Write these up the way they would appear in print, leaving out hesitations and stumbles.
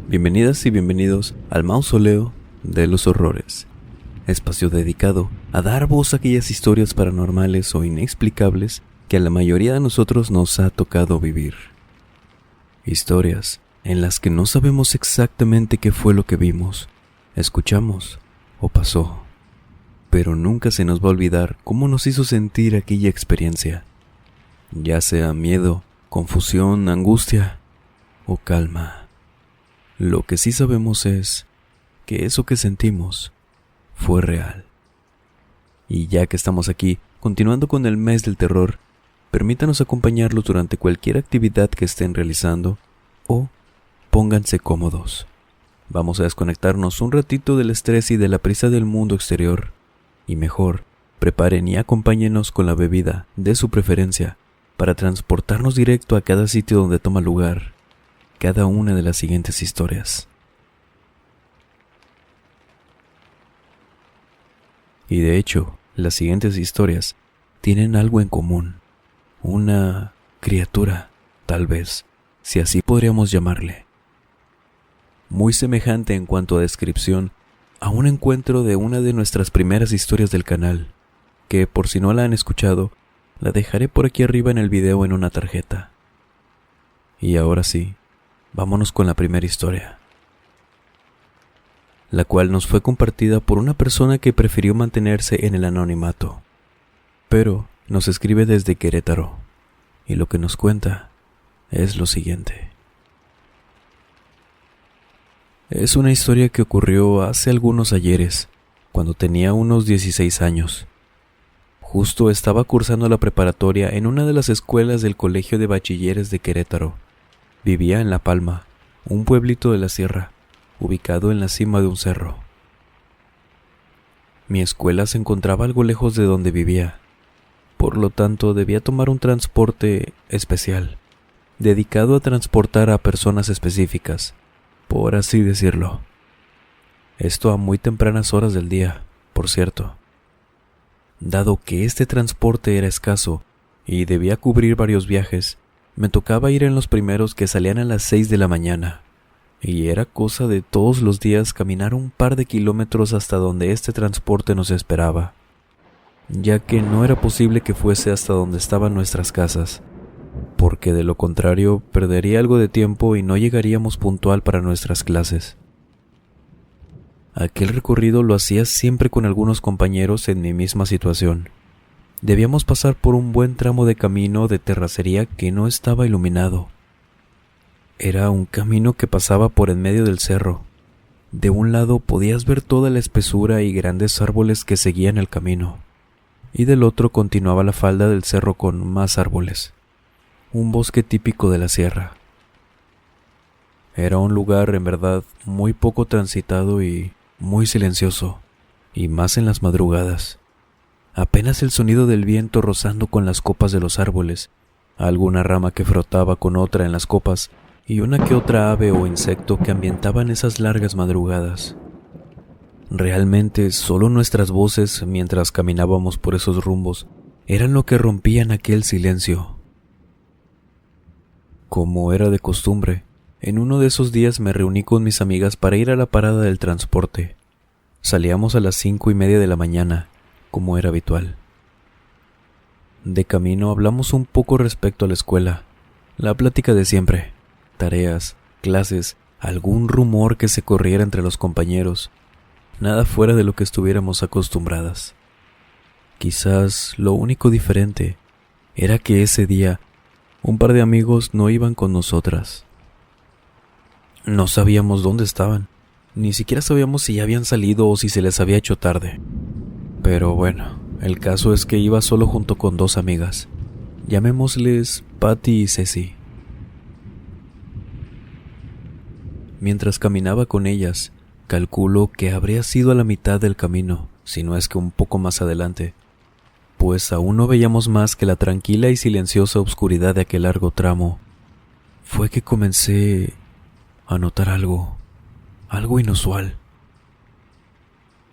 Bienvenidas y bienvenidos al Mausoleo de los Horrores, espacio dedicado a dar voz a aquellas historias paranormales o inexplicables que a la mayoría de nosotros nos ha tocado vivir. Historias en las que no sabemos exactamente qué fue lo que vimos, escuchamos o pasó, pero nunca se nos va a olvidar cómo nos hizo sentir aquella experiencia, ya sea miedo, confusión, angustia o calma. Lo que sí sabemos es que eso que sentimos fue real. Y ya que estamos aquí, continuando con el mes del terror, permítanos acompañarlos durante cualquier actividad que estén realizando o pónganse cómodos. Vamos a desconectarnos un ratito del estrés y de la prisa del mundo exterior. Y mejor, preparen y acompáñenos con la bebida de su preferencia para transportarnos directo a cada sitio donde toma lugar cada una de las siguientes historias. Y de hecho, las siguientes historias tienen algo en común. Una criatura, tal vez, si así podríamos llamarle. Muy semejante en cuanto a descripción a un encuentro de una de nuestras primeras historias del canal, que por si no la han escuchado, la dejaré por aquí arriba en el video en una tarjeta. Y ahora sí, vámonos con la primera historia, la cual nos fue compartida por una persona que prefirió mantenerse en el anonimato, pero nos escribe desde Querétaro, y lo que nos cuenta es lo siguiente. Es una historia que ocurrió hace algunos ayeres, cuando tenía unos 16 años. Justo estaba cursando la preparatoria en una de las escuelas del Colegio de Bachilleres de Querétaro. Vivía en La Palma, un pueblito de la sierra, ubicado en la cima de un cerro. Mi escuela se encontraba algo lejos de donde vivía, por lo tanto debía tomar un transporte especial, dedicado a transportar a personas específicas, por así decirlo. Esto a muy tempranas horas del día, por cierto. Dado que este transporte era escaso y debía cubrir varios viajes, me tocaba ir en los primeros que salían a las 6 de la mañana, y era cosa de todos los días caminar un par de kilómetros hasta donde este transporte nos esperaba, ya que no era posible que fuese hasta donde estaban nuestras casas, porque de lo contrario perdería algo de tiempo y no llegaríamos puntual para nuestras clases. Aquel recorrido lo hacía siempre con algunos compañeros en mi misma situación. Debíamos pasar por un buen tramo de camino de terracería que no estaba iluminado. Era un camino que pasaba por en medio del cerro. De un lado podías ver toda la espesura y grandes árboles que seguían el camino, y del otro continuaba la falda del cerro con más árboles, un bosque típico de la sierra. Era un lugar en verdad muy poco transitado y muy silencioso, y más en las madrugadas. Apenas el sonido del viento rozando con las copas de los árboles, alguna rama que frotaba con otra en las copas y una que otra ave o insecto que ambientaban esas largas madrugadas. Realmente solo nuestras voces mientras caminábamos por esos rumbos eran lo que rompían aquel silencio. Como era de costumbre, en uno de esos días me reuní con mis amigas para ir a la parada del transporte. Salíamos a las 5:30 de la mañana, como era habitual. De camino hablamos un poco respecto a la escuela, la plática de siempre, tareas, clases, algún rumor que se corriera entre los compañeros, nada fuera de lo que estuviéramos acostumbradas. Quizás lo único diferente era que ese día un par de amigos no iban con nosotras. No sabíamos dónde estaban, ni siquiera sabíamos si ya habían salido o si se les había hecho tarde. Pero bueno, el caso es que iba solo junto con dos amigas. Llamémosles Patty y Ceci. Mientras caminaba con ellas, calculo que habría sido a la mitad del camino, si no es que un poco más adelante, pues aún no veíamos más que la tranquila y silenciosa oscuridad de aquel largo tramo. Fue que comencé a notar algo inusual.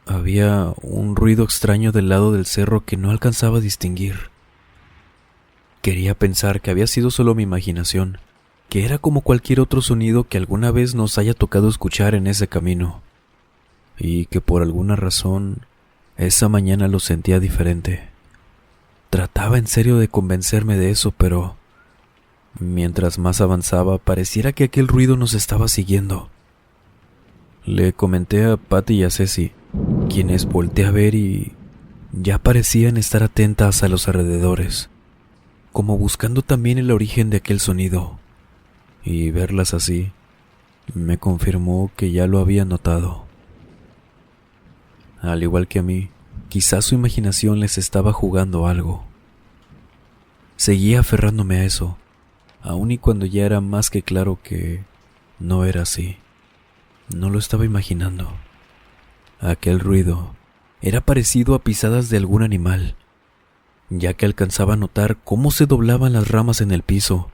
Había un ruido extraño del lado del cerro que no alcanzaba a distinguir. Quería pensar que había sido solo mi imaginación, que era como cualquier otro sonido que alguna vez nos haya tocado escuchar en ese camino, y que por alguna razón esa mañana lo sentía diferente. Trataba en serio de convencerme de eso, pero mientras más avanzaba pareciera que aquel ruido nos estaba siguiendo. Le comenté a Patty y a Ceci, quienes volteé a ver y ya parecían estar atentas a los alrededores, como buscando también el origen de aquel sonido, y verlas así me confirmó que ya lo había notado. Al igual que a mí, quizás su imaginación les estaba jugando algo. Seguía aferrándome a eso, aun y cuando ya era más que claro que no era así. No lo estaba imaginando. Aquel ruido era parecido a pisadas de algún animal, ya que alcanzaba a notar cómo se doblaban las ramas en el piso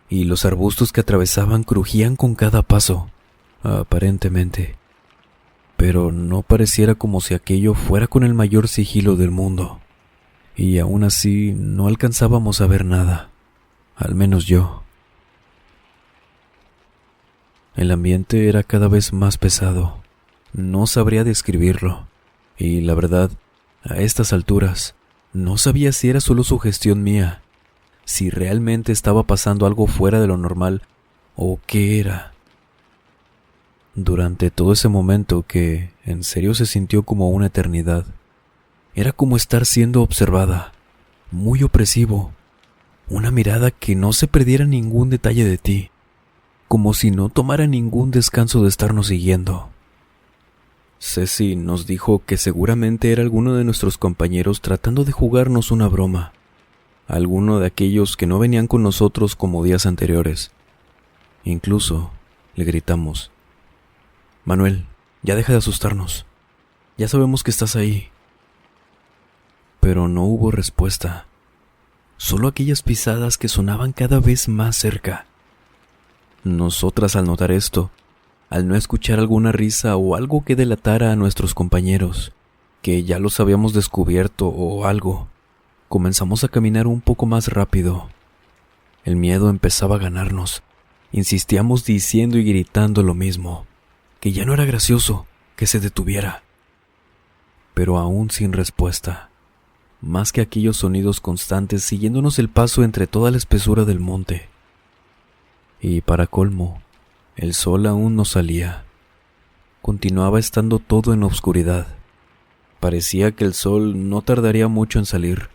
y los arbustos que atravesaban crujían con cada paso, aparentemente. Pero no pareciera como si aquello fuera con el mayor sigilo del mundo, y aún así no alcanzábamos a ver nada, al menos yo. El ambiente era cada vez más pesado, no sabría describirlo, y la verdad, a estas alturas, no sabía si era solo sugestión mía, si realmente estaba pasando algo fuera de lo normal o qué era. Durante todo ese momento que en serio se sintió como una eternidad, era como estar siendo observada, muy opresivo, una mirada que no se perdiera ningún detalle de ti, como si no tomara ningún descanso de estarnos siguiendo. Ceci nos dijo que seguramente era alguno de nuestros compañeros tratando de jugarnos una broma, alguno de aquellos que no venían con nosotros como días anteriores. Incluso le gritamos: «Manuel, ya deja de asustarnos. Ya sabemos que estás ahí». Pero no hubo respuesta, solo aquellas pisadas que sonaban cada vez más cerca. Nosotras, al notar esto, al no escuchar alguna risa o algo que delatara a nuestros compañeros, que ya los habíamos descubierto o algo, comenzamos a caminar un poco más rápido. El miedo empezaba a ganarnos. Insistíamos diciendo y gritando lo mismo, que ya no era gracioso, que se detuviera. Pero aún sin respuesta, más que aquellos sonidos constantes siguiéndonos el paso entre toda la espesura del monte. Y para colmo, el sol aún no salía. Continuaba estando todo en obscuridad. Parecía que el sol no tardaría mucho en salir,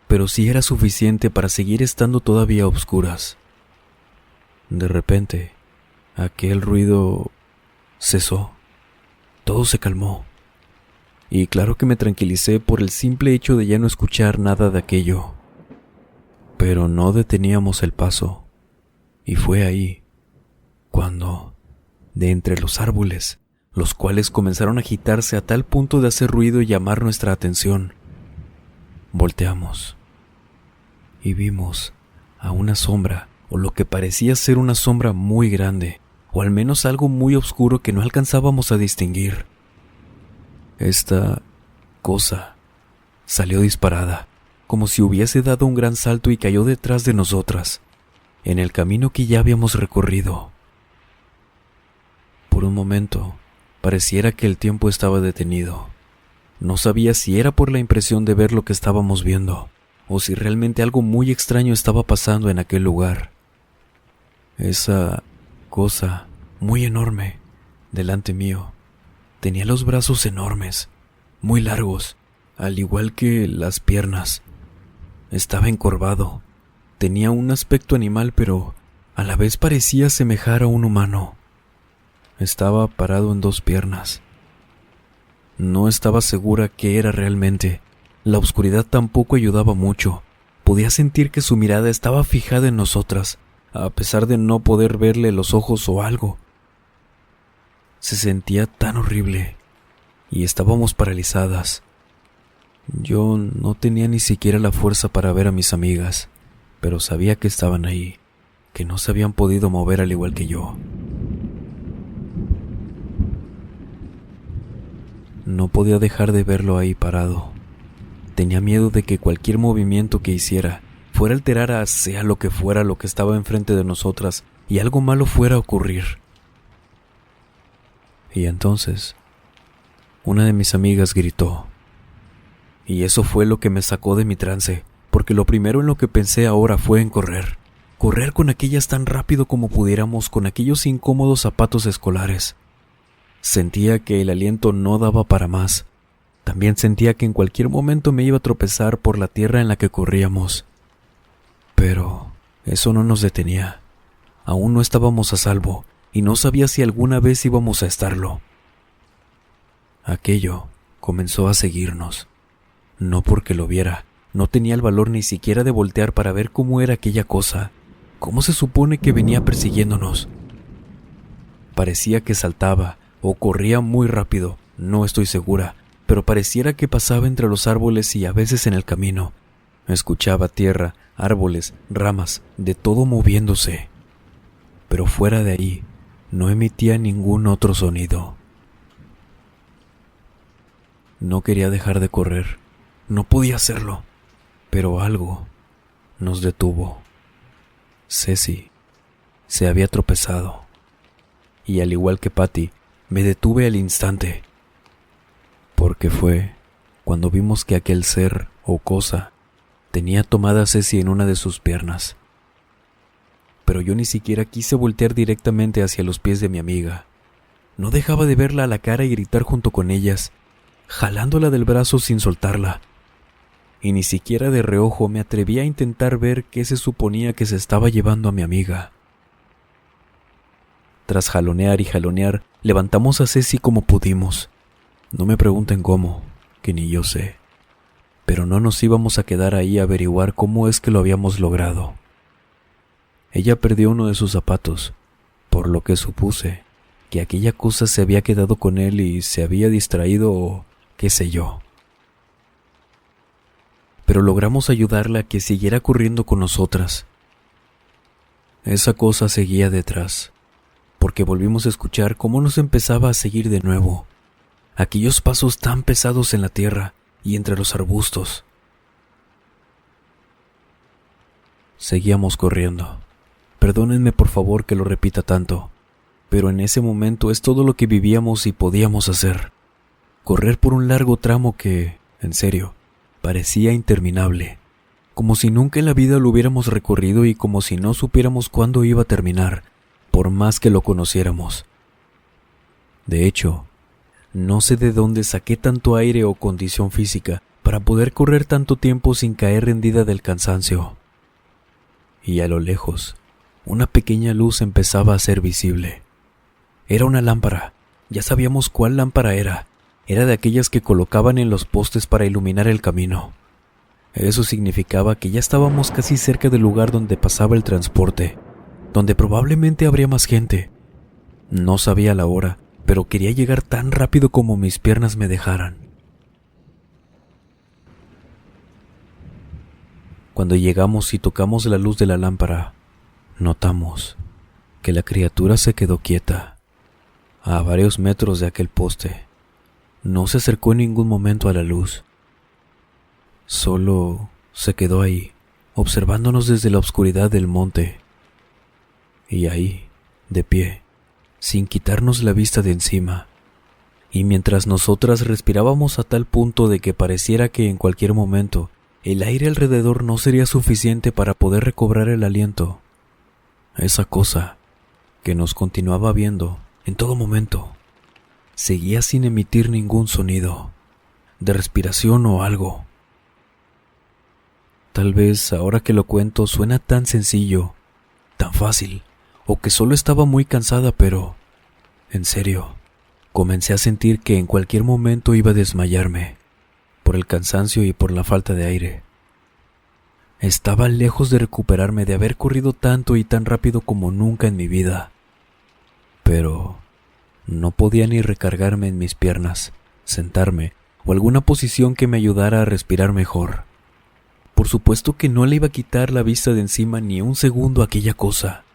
pero sí era suficiente para seguir estando todavía a oscuras. De repente, aquel ruido cesó. Todo se calmó. Y claro que me tranquilicé por el simple hecho de ya no escuchar nada de aquello. Pero no deteníamos el paso. Y fue ahí cuando, de entre los árboles, los cuales comenzaron a agitarse a tal punto de hacer ruido y llamar nuestra atención, volteamos y vimos a una sombra, o lo que parecía ser una sombra muy grande, o al menos algo muy oscuro que no alcanzábamos a distinguir. Esta cosa salió disparada, como si hubiese dado un gran salto y cayó detrás de nosotras, en el camino que ya habíamos recorrido. Por un momento, pareciera que el tiempo estaba detenido. No sabía si era por la impresión de ver lo que estábamos viendo, o si realmente algo muy extraño estaba pasando en aquel lugar. Esa cosa, muy enorme, delante mío, tenía los brazos enormes, muy largos, al igual que las piernas. Estaba encorvado, tenía un aspecto animal, pero a la vez parecía asemejar a un humano. Estaba parado en dos piernas. No estaba segura qué era realmente. La oscuridad tampoco ayudaba mucho. Podía sentir que su mirada estaba fijada en nosotras, a pesar de no poder verle los ojos o algo. Se sentía tan horrible, y estábamos paralizadas. Yo no tenía ni siquiera la fuerza para ver a mis amigas, pero sabía que estaban ahí, que no se habían podido mover al igual que yo. No podía dejar de verlo ahí parado. Tenía miedo de que cualquier movimiento que hiciera fuera a alterar a sea lo que fuera lo que estaba enfrente de nosotras y algo malo fuera a ocurrir. Y entonces, una de mis amigas gritó. Y eso fue lo que me sacó de mi trance, porque lo primero en lo que pensé ahora fue en correr. Correr con aquellas tan rápido como pudiéramos, con aquellos incómodos zapatos escolares. Sentía que el aliento no daba para más. También sentía que en cualquier momento me iba a tropezar por la tierra en la que corríamos. Pero eso no nos detenía. Aún no estábamos a salvo, y no sabía si alguna vez íbamos a estarlo. Aquello comenzó a seguirnos. No porque lo viera, no tenía el valor ni siquiera de voltear para ver cómo era aquella cosa. ¿Cómo se supone que venía persiguiéndonos? Parecía que saltaba o corría muy rápido, no estoy segura, pero pareciera que pasaba entre los árboles y a veces en el camino. Escuchaba tierra, árboles, ramas, de todo moviéndose. Pero fuera de ahí, no emitía ningún otro sonido. No quería dejar de correr. No podía hacerlo, pero algo nos detuvo. Ceci se había tropezado, y al igual que Patty, me detuve al instante, porque fue cuando vimos que aquel ser o cosa tenía tomada a Ceci en una de sus piernas. Pero yo ni siquiera quise voltear directamente hacia los pies de mi amiga. No dejaba de verla a la cara y gritar junto con ellas, jalándola del brazo sin soltarla. Y ni siquiera de reojo me atreví a intentar ver qué se suponía que se estaba llevando a mi amiga. Tras jalonear y jalonear, levantamos a Ceci como pudimos. No me pregunten cómo, que ni yo sé. Pero no nos íbamos a quedar ahí a averiguar cómo es que lo habíamos logrado. Ella perdió uno de sus zapatos, por lo que supuse que aquella cosa se había quedado con él y se había distraído o qué sé yo. Pero logramos ayudarla a que siguiera corriendo con nosotras. Esa cosa seguía detrás, porque volvimos a escuchar cómo nos empezaba a seguir de nuevo. Aquellos pasos tan pesados en la tierra y entre los arbustos. Seguíamos corriendo. Perdónenme por favor que lo repita tanto, pero en ese momento es todo lo que vivíamos y podíamos hacer. Correr por un largo tramo que, en serio, parecía interminable, como si nunca en la vida lo hubiéramos recorrido y como si no supiéramos cuándo iba a terminar, por más que lo conociéramos. De hecho, no sé de dónde saqué tanto aire o condición física para poder correr tanto tiempo sin caer rendida del cansancio. Y a lo lejos, una pequeña luz empezaba a ser visible. Era una lámpara. Ya sabíamos cuál lámpara era. Era de aquellas que colocaban en los postes para iluminar el camino. Eso significaba que ya estábamos casi cerca del lugar donde pasaba el transporte, donde probablemente habría más gente. No sabía la hora, pero quería llegar tan rápido como mis piernas me dejaran. Cuando llegamos y tocamos la luz de la lámpara, notamos que la criatura se quedó quieta, a varios metros de aquel poste. No se acercó en ningún momento a la luz. Solo se quedó ahí, observándonos desde la oscuridad del monte. Y ahí, de pie, sin quitarnos la vista de encima. Y mientras nosotras respirábamos a tal punto de que pareciera que en cualquier momento el aire alrededor no sería suficiente para poder recobrar el aliento, esa cosa que nos continuaba viendo en todo momento seguía sin emitir ningún sonido de respiración o algo. Tal vez ahora que lo cuento suena tan sencillo, tan fácil, o que solo estaba muy cansada, pero, en serio, comencé a sentir que en cualquier momento iba a desmayarme, por el cansancio y por la falta de aire. Estaba lejos de recuperarme de haber corrido tanto y tan rápido como nunca en mi vida, pero no podía ni recargarme en mis piernas, sentarme o alguna posición que me ayudara a respirar mejor. Por supuesto que no le iba a quitar la vista de encima ni un segundo a aquella cosa,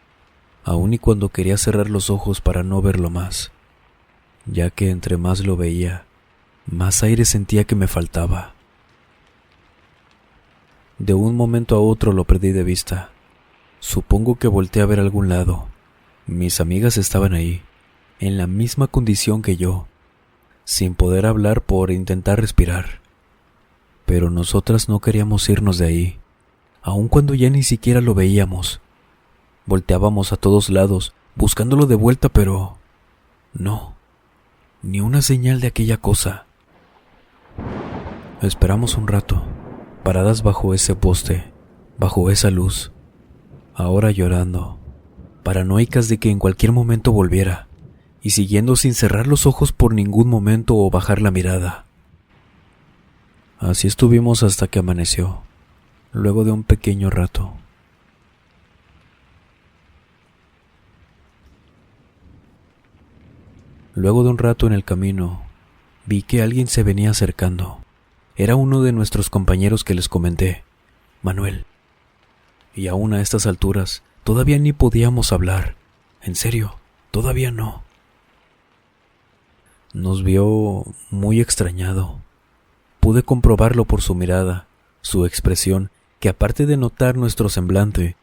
aun y cuando quería cerrar los ojos para no verlo más, ya que entre más lo veía, más aire sentía que me faltaba. De un momento a otro lo perdí de vista. Supongo que volteé a ver a algún lado. Mis amigas estaban ahí, en la misma condición que yo, sin poder hablar por intentar respirar. Pero nosotras no queríamos irnos de ahí, aun cuando ya ni siquiera lo veíamos. Volteábamos a todos lados, buscándolo de vuelta, pero no, ni una señal de aquella cosa. Esperamos un rato, paradas bajo ese poste, bajo esa luz, ahora llorando, paranoicas de que en cualquier momento volviera, y siguiendo sin cerrar los ojos por ningún momento o bajar la mirada. Así estuvimos hasta que amaneció, luego de un pequeño rato. Luego de un rato en el camino, vi que alguien se venía acercando. Era uno de nuestros compañeros que les comenté, Manuel. Y aún a estas alturas, todavía ni podíamos hablar. En serio, todavía no. Nos vio muy extrañado. Pude comprobarlo por su mirada, su expresión, que aparte de notar nuestro semblante,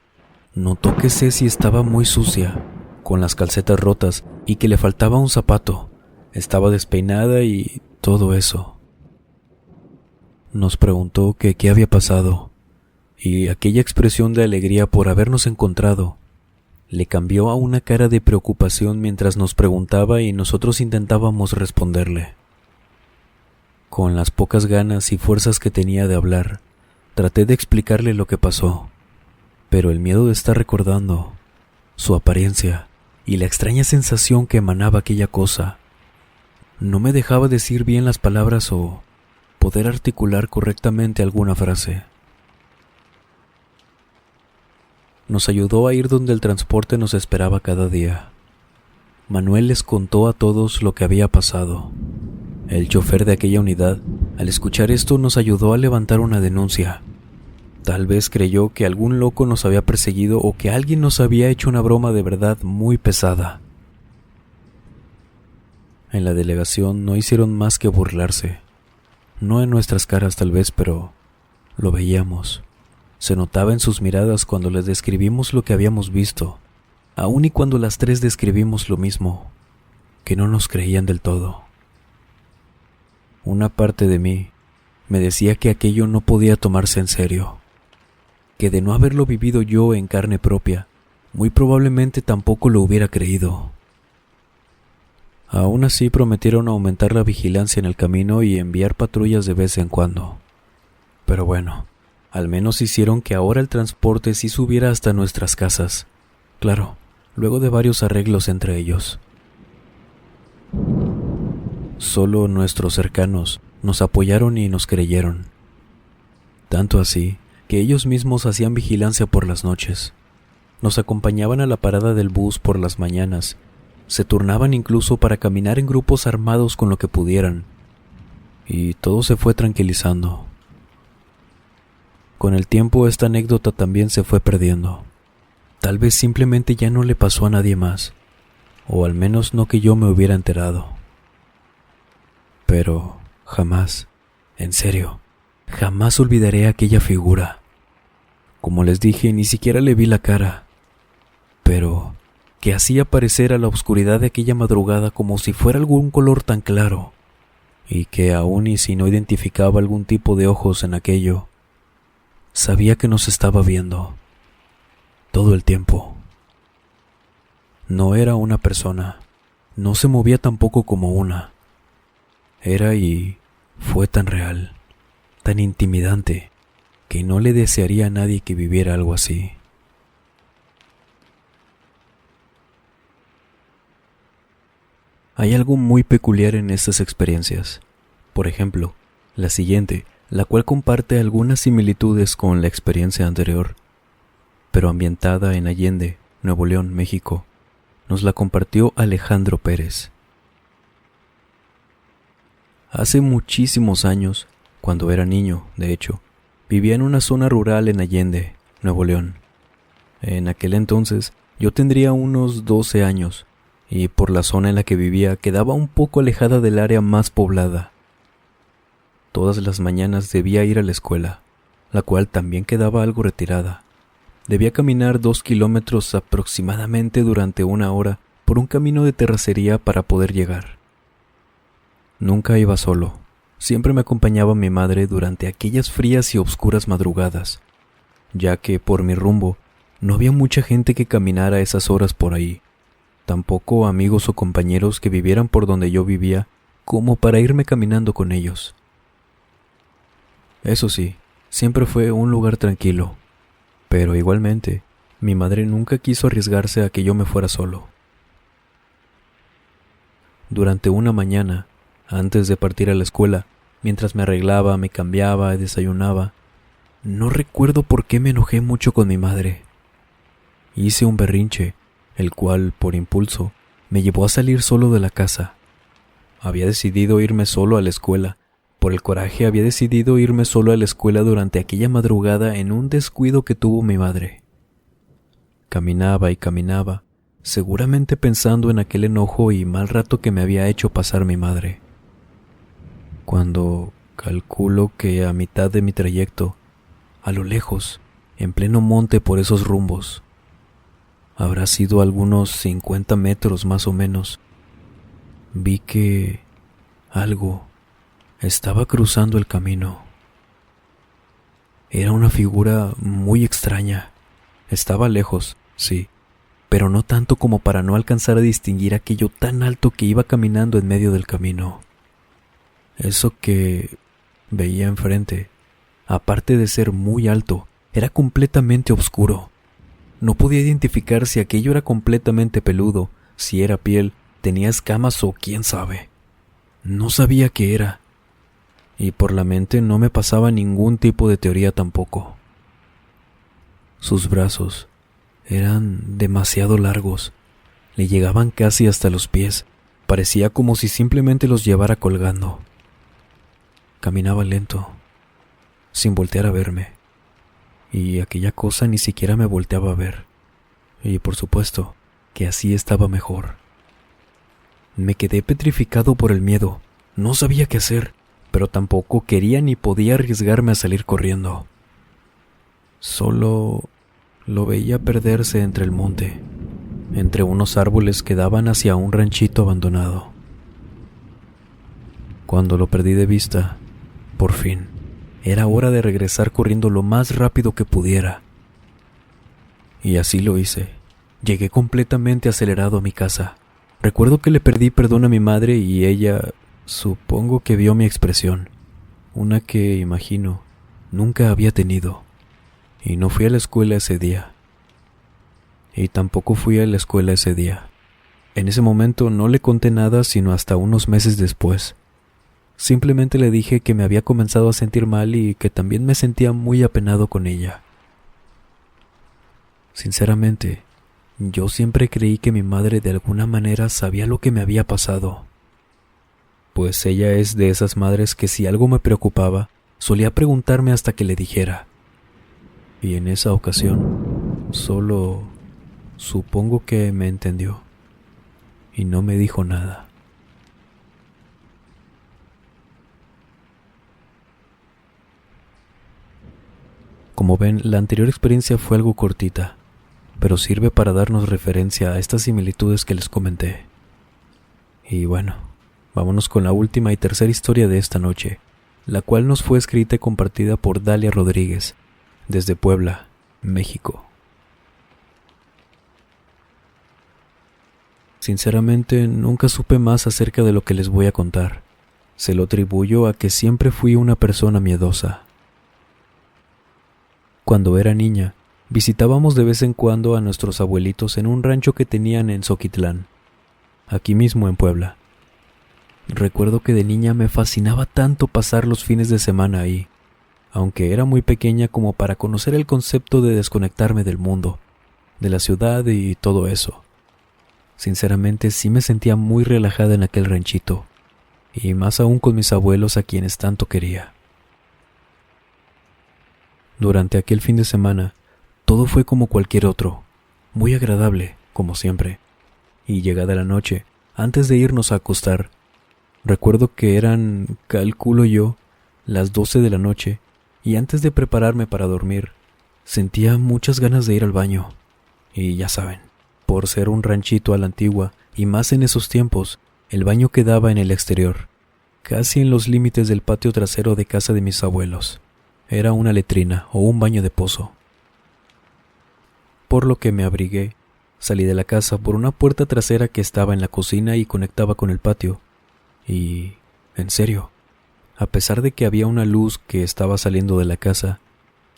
notó que Ceci estaba muy sucia, con las calcetas rotas y que le faltaba un zapato. Estaba despeinada y todo eso. Nos preguntó que qué había pasado, y aquella expresión de alegría por habernos encontrado le cambió a una cara de preocupación mientras nos preguntaba y nosotros intentábamos responderle. Con las pocas ganas y fuerzas que tenía de hablar, traté de explicarle lo que pasó, pero el miedo de estar recordando, su apariencia y la extraña sensación que emanaba aquella cosa, no me dejaba decir bien las palabras o poder articular correctamente alguna frase. Nos ayudó a ir donde el transporte nos esperaba cada día. Manuel les contó a todos lo que había pasado. El chofer de aquella unidad, al escuchar esto, nos ayudó a levantar una denuncia. Tal vez creyó que algún loco nos había perseguido o que alguien nos había hecho una broma de verdad muy pesada. En la delegación no hicieron más que burlarse. No en nuestras caras tal vez, pero lo veíamos. Se notaba en sus miradas cuando les describimos lo que habíamos visto, aun y cuando las tres describimos lo mismo, que no nos creían del todo. Una parte de mí me decía que aquello no podía tomarse en serio, que de no haberlo vivido yo en carne propia, muy probablemente tampoco lo hubiera creído. Aún así prometieron aumentar la vigilancia en el camino y enviar patrullas de vez en cuando. Pero bueno, al menos hicieron que ahora el transporte sí subiera hasta nuestras casas. Claro, luego de varios arreglos entre ellos. Solo nuestros cercanos nos apoyaron y nos creyeron. Tanto así que ellos mismos hacían vigilancia por las noches. Nos acompañaban a la parada del bus por las mañanas. Se turnaban incluso para caminar en grupos armados con lo que pudieran. Y todo se fue tranquilizando. Con el tiempo esta anécdota también se fue perdiendo. Tal vez simplemente ya no le pasó a nadie más, o al menos no que yo me hubiera enterado. Pero jamás, en serio, jamás olvidaré aquella figura. Como les dije, ni siquiera le vi la cara, pero que hacía parecer a la oscuridad de aquella madrugada como si fuera algún color tan claro, y que aun y si no identificaba algún tipo de ojos en aquello, sabía que nos estaba viendo todo el tiempo. No era una persona, no se movía tampoco como una. Era y fue tan real, tan intimidante, que no le desearía a nadie que viviera algo así. Hay algo muy peculiar en estas experiencias. Por ejemplo, la siguiente, la cual comparte algunas similitudes con la experiencia anterior, pero ambientada en Allende, Nuevo León, México. Nos la compartió Alejandro Pérez. Hace muchísimos años, cuando era niño, de hecho, vivía en una zona rural en Allende, Nuevo León. En aquel entonces, yo tendría unos 12 años, y por la zona en la que vivía quedaba un poco alejada del área más poblada. Todas las mañanas debía ir a la escuela, la cual también quedaba algo retirada. Debía caminar 2 kilómetros aproximadamente durante 1 hora por un camino de terracería para poder llegar. Nunca iba solo. Siempre me acompañaba mi madre durante aquellas frías y oscuras madrugadas, ya que por mi rumbo no había mucha gente que caminara a esas horas por ahí, tampoco amigos o compañeros que vivieran por donde yo vivía como para irme caminando con ellos. Eso sí, siempre fue un lugar tranquilo, pero igualmente mi madre nunca quiso arriesgarse a que yo me fuera solo. Durante una mañana, antes de partir a la escuela, mientras me arreglaba, me cambiaba y desayunaba, no recuerdo por qué me enojé mucho con mi madre. Hice un berrinche, el cual, por impulso, me llevó a salir solo de la casa. Había decidido irme solo a la escuela. Por el coraje había decidido irme solo a la escuela durante aquella madrugada en un descuido que tuvo mi madre. Caminaba y caminaba, seguramente pensando en aquel enojo y mal rato que me había hecho pasar mi madre. Cuando calculo que a mitad de mi trayecto, a lo lejos, en pleno monte por esos rumbos, habrá sido algunos 50 metros más o menos, vi que algo estaba cruzando el camino. Era una figura muy extraña. Estaba lejos, sí, pero no tanto como para no alcanzar a distinguir aquello tan alto que iba caminando en medio del camino. Eso que veía enfrente, aparte de ser muy alto, era completamente oscuro. No podía identificar si aquello era completamente peludo, si era piel, tenía escamas o quién sabe. No sabía qué era, y por la mente no me pasaba ningún tipo de teoría tampoco. Sus brazos eran demasiado largos, le llegaban casi hasta los pies, parecía como si simplemente los llevara colgando. Caminaba lento, sin voltear a verme, y aquella cosa ni siquiera me volteaba a ver, y por supuesto que así estaba mejor. Me quedé petrificado por el miedo, no sabía qué hacer, pero tampoco quería ni podía arriesgarme a salir corriendo. Solo lo veía perderse entre el monte, entre unos árboles que daban hacia un ranchito abandonado. Cuando lo perdí de vista, por fin, era hora de regresar corriendo lo más rápido que pudiera. Y así lo hice. Llegué completamente acelerado a mi casa. Recuerdo que le pedí perdón a mi madre y ella, supongo que vio mi expresión, una que, imagino, nunca había tenido. Y no fui a la escuela ese día. Y tampoco fui a la escuela ese día. En ese momento no le conté nada sino hasta unos meses después. Simplemente le dije que me había comenzado a sentir mal y que también me sentía muy apenado con ella. Sinceramente, yo siempre creí que mi madre de alguna manera sabía lo que me había pasado. Pues ella es de esas madres que si algo me preocupaba, solía preguntarme hasta que le dijera. Y en esa ocasión, solo supongo que me entendió y no me dijo nada. Como ven, la anterior experiencia fue algo cortita, pero sirve para darnos referencia a estas similitudes que les comenté. Y bueno, vámonos con la última y tercera historia de esta noche, la cual nos fue escrita y compartida por Dalia Rodríguez, desde Puebla, México. Sinceramente, nunca supe más acerca de lo que les voy a contar. Se lo atribuyo a que siempre fui una persona miedosa. Cuando era niña, visitábamos de vez en cuando a nuestros abuelitos en un rancho que tenían en Zoquitlán, aquí mismo en Puebla. Recuerdo que de niña me fascinaba tanto pasar los fines de semana ahí, aunque era muy pequeña como para conocer el concepto de desconectarme del mundo, de la ciudad y todo eso. Sinceramente sí me sentía muy relajada en aquel ranchito, y más aún con mis abuelos a quienes tanto quería. Durante aquel fin de semana, todo fue como cualquier otro, muy agradable, como siempre, y llegada la noche, antes de irnos a acostar, recuerdo que eran, calculo yo, las 12 de la noche, y antes de prepararme para dormir, sentía muchas ganas de ir al baño. Y ya saben, por ser un ranchito a la antigua, y más en esos tiempos, el baño quedaba en el exterior, casi en los límites del patio trasero de casa de mis abuelos. Era una letrina o un baño de pozo. Por lo que me abrigué, salí de la casa por una puerta trasera que estaba en la cocina y conectaba con el patio. Y, en serio, a pesar de que había una luz que estaba saliendo de la casa,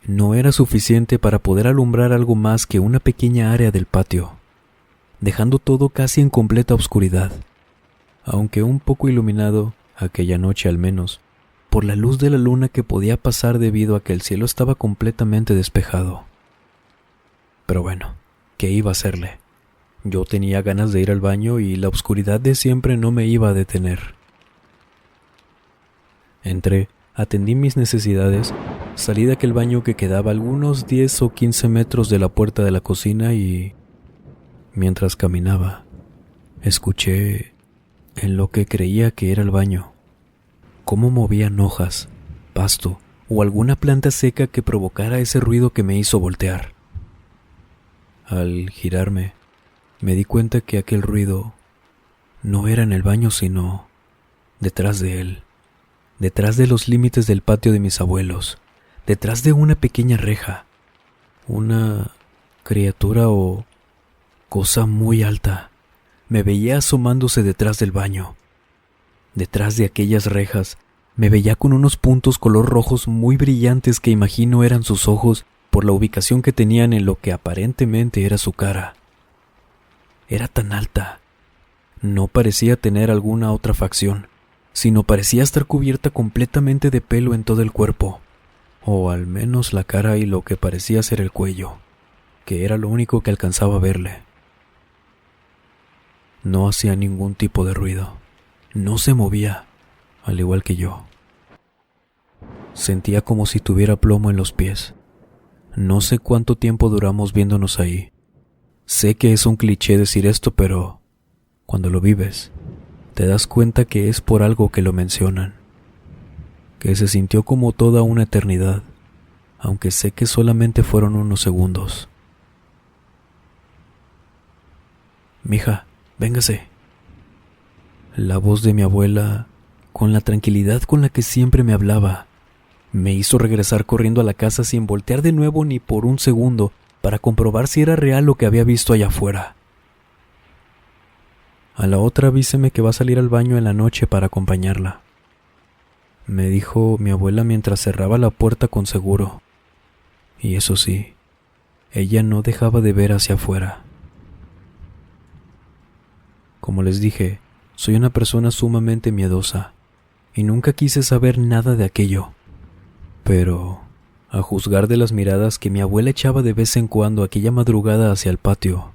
no era suficiente para poder alumbrar algo más que una pequeña área del patio, dejando todo casi en completa oscuridad, aunque un poco iluminado, aquella noche al menos, por la luz de la luna que podía pasar debido a que el cielo estaba completamente despejado. Pero bueno, ¿qué iba a hacerle? Yo tenía ganas de ir al baño y la oscuridad de siempre no me iba a detener. Entré, atendí mis necesidades, salí de aquel baño que quedaba a algunos 10 o 15 metros de la puerta de la cocina y, mientras caminaba, escuché, en lo que creía que era el baño, cómo movían hojas, pasto o alguna planta seca que provocara ese ruido que me hizo voltear. Al girarme, me di cuenta que aquel ruido no era en el baño, sino detrás de él, detrás de los límites del patio de mis abuelos, detrás de una pequeña reja, una criatura o cosa muy alta. Me veía asomándose detrás del baño. Detrás de aquellas rejas, me veía con unos puntos color rojos muy brillantes que imagino eran sus ojos por la ubicación que tenían en lo que aparentemente era su cara. Era tan alta. No parecía tener alguna otra facción, sino parecía estar cubierta completamente de pelo en todo el cuerpo, o al menos la cara y lo que parecía ser el cuello, que era lo único que alcanzaba a verle. No hacía ningún tipo de ruido. No se movía, al igual que yo. Sentía como si tuviera plomo en los pies. No sé cuánto tiempo duramos viéndonos ahí. Sé que es un cliché decir esto, pero cuando lo vives, te das cuenta que es por algo que lo mencionan. Que se sintió como toda una eternidad, aunque sé que solamente fueron unos segundos. «Mija, véngase». La voz de mi abuela, con la tranquilidad con la que siempre me hablaba, me hizo regresar corriendo a la casa sin voltear de nuevo ni por un segundo para comprobar si era real lo que había visto allá afuera. A la otra avíseme que va a salir al baño en la noche para acompañarla, me dijo mi abuela mientras cerraba la puerta con seguro. Y eso sí, ella no dejaba de ver hacia afuera. Como les dije, soy una persona sumamente miedosa y nunca quise saber nada de aquello. Pero, a juzgar de las miradas que mi abuela echaba de vez en cuando aquella madrugada hacia el patio,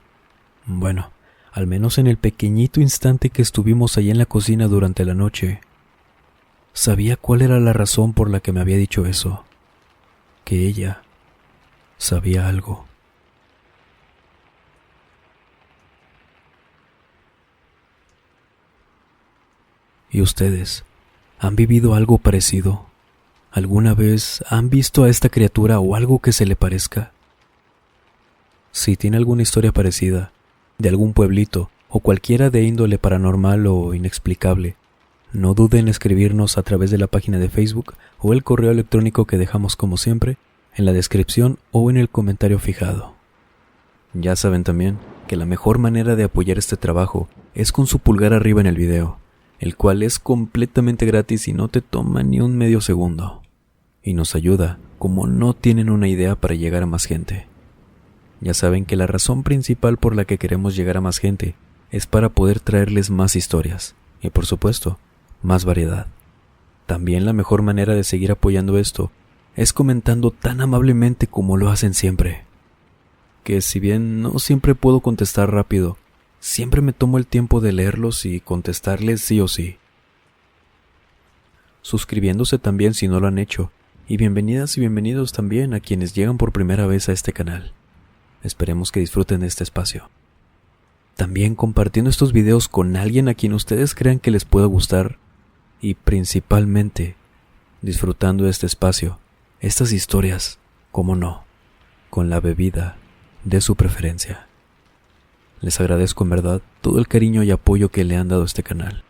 bueno, al menos en el pequeñito instante que estuvimos allí en la cocina durante la noche, sabía cuál era la razón por la que me había dicho eso, que ella sabía algo. ¿Y ustedes han vivido algo parecido? ¿Alguna vez han visto a esta criatura o algo que se le parezca? Si tiene alguna historia parecida, de algún pueblito o cualquiera de índole paranormal o inexplicable, no duden en escribirnos a través de la página de Facebook o el correo electrónico que dejamos como siempre en la descripción o en el comentario fijado. Ya saben también que la mejor manera de apoyar este trabajo es con su pulgar arriba en el video, el cual es completamente gratis y no te toma ni un medio segundo. Y nos ayuda, como no tienen una idea, para llegar a más gente. Ya saben que la razón principal por la que queremos llegar a más gente es para poder traerles más historias y, por supuesto, más variedad. También la mejor manera de seguir apoyando esto es comentando tan amablemente como lo hacen siempre. Que si bien no siempre puedo contestar rápido, siempre me tomo el tiempo de leerlos y contestarles sí o sí. Suscribiéndose también si no lo han hecho, y bienvenidas y bienvenidos también a quienes llegan por primera vez a este canal. Esperemos que disfruten de este espacio. También compartiendo estos videos con alguien a quien ustedes crean que les pueda gustar, y principalmente disfrutando de este espacio estas historias, cómo no, con la bebida de su preferencia. Les agradezco en verdad todo el cariño y apoyo que le han dado a este canal.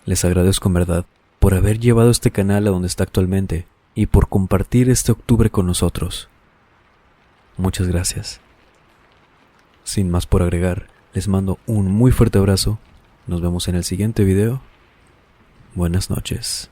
Les agradezco en verdad por haber llevado este canal a donde está actualmente y por compartir este octubre con nosotros. Muchas gracias. Sin más por agregar, les mando un muy fuerte abrazo. Nos vemos en el siguiente video. Buenas noches.